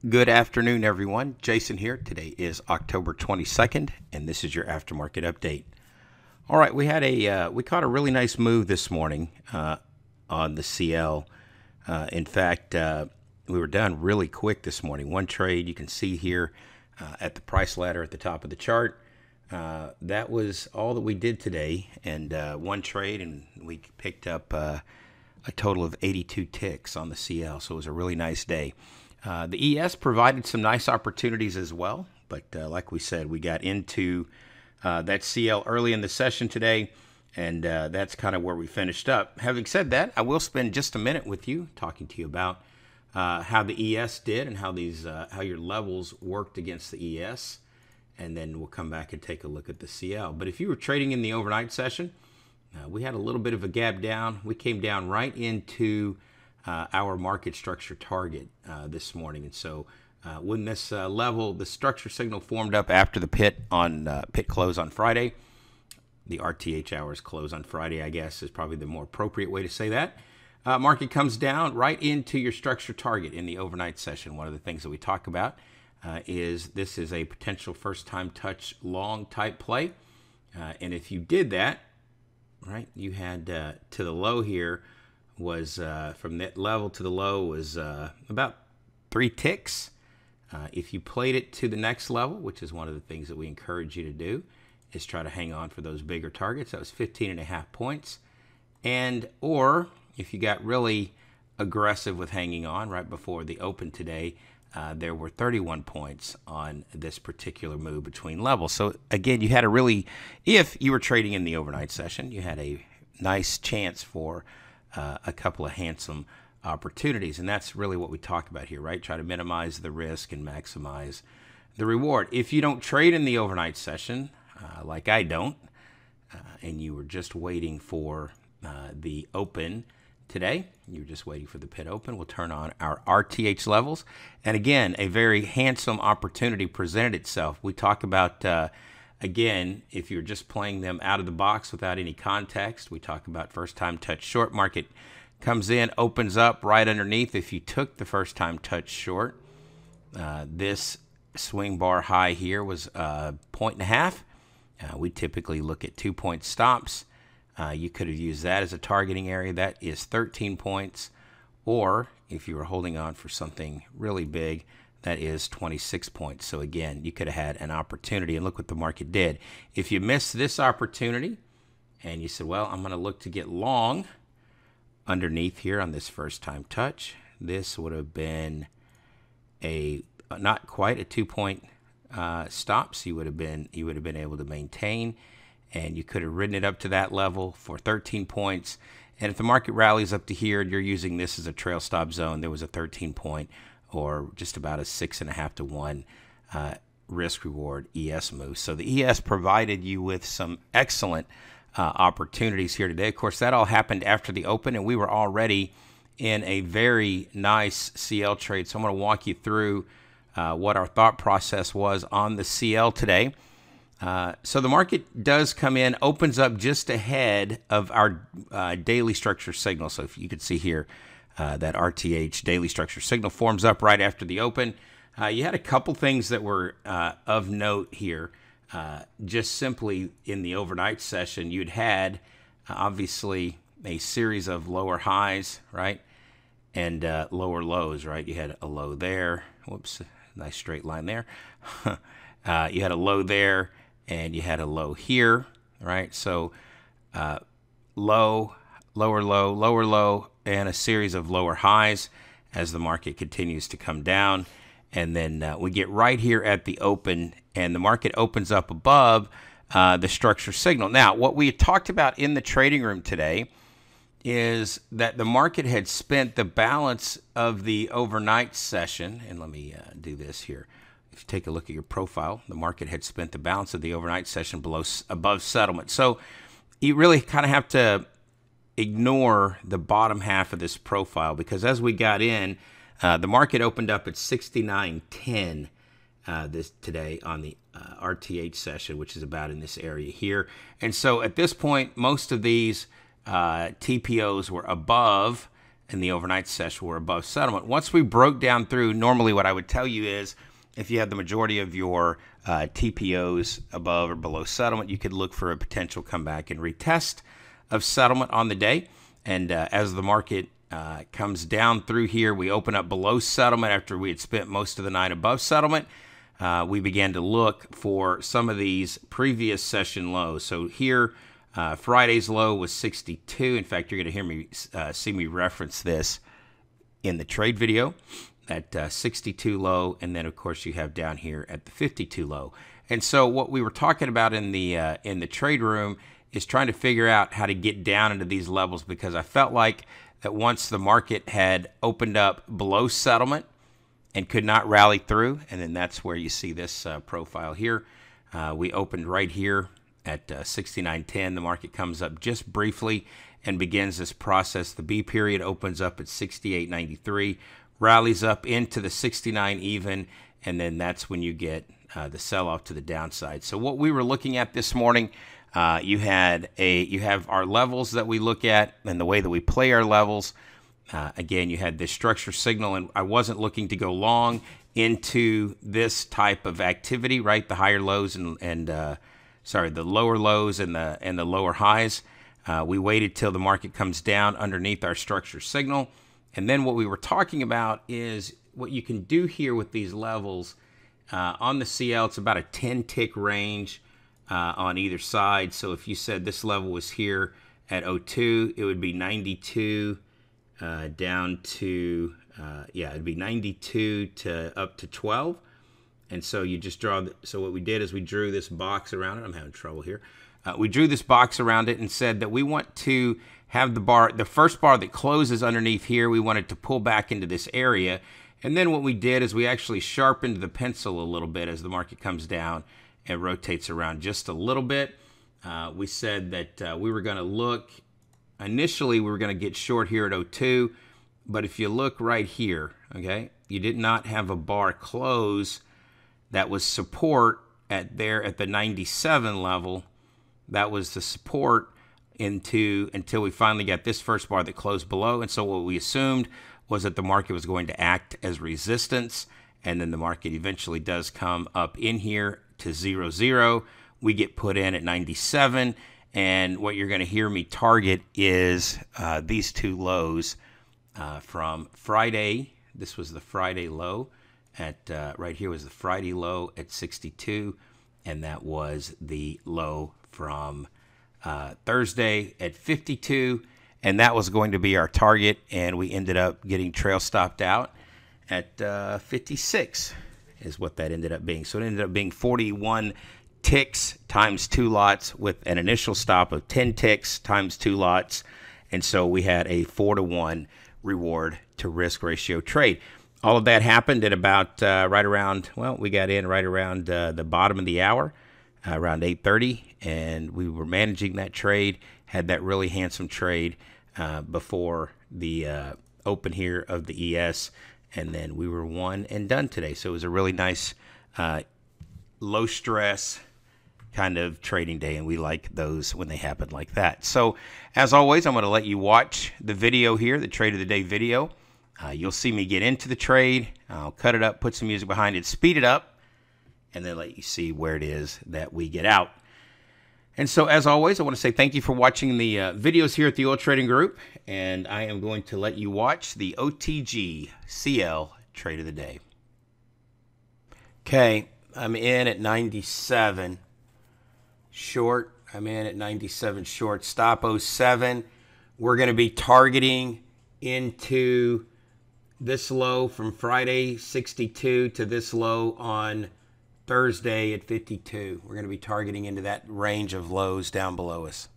Good afternoon, everyone. Jason here. Today is October 22nd, and this is your aftermarket update. All right, we caught a really nice move this morning on the CL. In fact, we were done really quick this morning. One trade you can see here at the price ladder at the top of the chart. That was all that we did today, and one trade, and we picked up a total of 82 ticks on the CL. So it was a really nice day. The ES provided some nice opportunities as well, but like we said, we got into that CL early in the session today, and that's kind of where we finished up. Having said that, I will spend just a minute with you talking to you about how the ES did and how your levels worked against the ES, and then we'll come back and take a look at the CL. But if you were trading in the overnight session, we had a little bit of a gap down. We came down right into our market structure target this morning, and so when this level, the structure signal formed up after the pit close on Friday, the RTH hours close on Friday, I guess is probably the more appropriate way to say that. Market comes down right into your structure target in the overnight session. One of the things that we talk about is this is a potential first-time touch long type play, and if you did that, right, you had to the low here. Was from that level to the low was about 3 ticks. If you played it to the next level, which is one of the things that we encourage you to do, is try to hang on for those bigger targets. That was 15.5 points. And or if you got really aggressive with hanging on right before the open today, there were 31 points on this particular move between levels. So again, you had a really, if you were trading in the overnight session, you had a nice chance for a couple of handsome opportunities, and that's really what we talk about here, right? Try to minimize the risk and maximize the reward. If you don't trade in the overnight session, like I don't, and you were just waiting for the open today, you're just waiting for the pit open, we'll turn on our RTH levels, and again, a very handsome opportunity presented itself. We talk about again, if you're just playing them out of the box without any context, we talk about first-time touch short. Market comes in, opens up right underneath. If you took the first-time touch short, this swing bar high here was 1.5. We typically look at 2-point stops. You could have used that as a targeting area. That is 13 points. Or if you were holding on for something really big, that is 26 points. So again, you could have had an opportunity, and look what the market did. If you missed this opportunity and you said, well, I'm going to look to get long underneath here on this first time touch, this would have been a not quite a 2-point stop. So you would have been able to maintain, and you could have ridden it up to that level for 13 points. And if the market rallies up to here and you're using this as a trail stop zone, there was a 13-point or just about a 6.5 to 1 risk reward ES move. So the ES provided you with some excellent opportunities here today. Of course, that all happened after the open, and we were already in a very nice CL trade. So I'm going to walk you through what our thought process was on the CL today. So the market does come in, opens up just ahead of our daily structure signal. So if you could see here, that RTH daily structure signal forms up right after the open. You had a couple things that were of note here. Just simply in the overnight session, you'd had obviously a series of lower highs, right, and lower lows, right? You had a low there. Whoops, nice straight line there. You had a low there, and you had a low here, right? So low, lower low, lower low, and a series of lower highs as the market continues to come down. And then we get right here at the open, and the market opens up above the structure signal. Now, what we talked about in the trading room today is that the market had spent the balance of the overnight session, and let me do this here. If you take a look at your profile, the market had spent the balance of the overnight session above settlement. So you really kind of have to ignore the bottom half of this profile, because as we got in, the market opened up at 69.10 this today on the RTH session, which is about in this area here. And so at this point, most of these TPOs were above and the overnight session were above settlement. Once we broke down through, normally what I would tell you is if you had the majority of your TPOs above or below settlement, you could look for a potential comeback and retest of settlement on the day. And as the market comes down through here, we open up below settlement after we had spent most of the night above settlement. We began to look for some of these previous session lows. So here, Friday's low was 62. In fact, you're going to hear me see me reference this in the trade video, that 62 low, and then of course you have down here at the 52 low. And so what we were talking about in the trade room is trying to figure out how to get down into these levels, because I felt like that once the market had opened up below settlement and could not rally through, and then that's where you see this profile here. We opened right here at 69.10. The market comes up just briefly and begins this process. The B period opens up at 68.93, rallies up into the 69 even, and then that's when you get the sell-off to the downside. So what we were looking at this morning, you have our levels that we look at and the way that we play our levels. Again, you had this structure signal, and I wasn't looking to go long into this type of activity, right? The higher lows the lower lows and the lower highs. We waited till the market comes down underneath our structure signal. And then what we were talking about is what you can do here with these levels. On the CL, it's about a 10 tick range on either side. So if you said this level was here at 02, it would be 92 down to, it'd be 92 to up to 12. And so you just draw, so what we did is we drew this box around it. I'm having trouble here. We drew this box around it and said that we want to have the first bar that closes underneath here, we wanted to pull back into this area. And then what we did is we actually sharpened the pencil a little bit as the market comes down and rotates around just a little bit. We said that we were going to look, initially we were going to get short here at 02, but if you look right here, okay, you did not have a bar close that was support at the 97 level. That was the support until we finally got this first bar that closed below. And so what we assumed was that the market was going to act as resistance, and then the market eventually does come up in here to 0.0. We get put in at 97, and what you're going to hear me target is these two lows from Friday. This was the Friday low at right here was the Friday low at 62, and that was the low from Thursday at 52, and that was going to be our target, and we ended up getting trail stopped out at 56 is what that ended up being. So it ended up being 41 ticks times 2 lots with an initial stop of 10 ticks times 2 lots, and so we had a 4-to-1 reward to risk ratio trade. All of that happened at about right around, well, we got in right around the bottom of the hour, around 8:30, and we were managing that trade, had that really handsome trade before the open here of the ES, and then we were one and done today. So it was a really nice low stress kind of trading day, and we like those when they happen like that. So as always, I'm going to let you watch the video here, the trade of the day video. You'll see me get into the trade. I'll cut it up, put some music behind it, speed it up, and then let you see where it is that we get out. And so as always, I want to say thank you for watching the videos here at the Oil Trading Group, and I am going to let you watch the OTG CL trade of the day. Okay, I'm in at 97 short. I'm in at 97 short. Stop 07. We're going to be targeting into this low from Friday 62 to this low on Thursday at 52. We're going to be targeting into that range of lows down below us.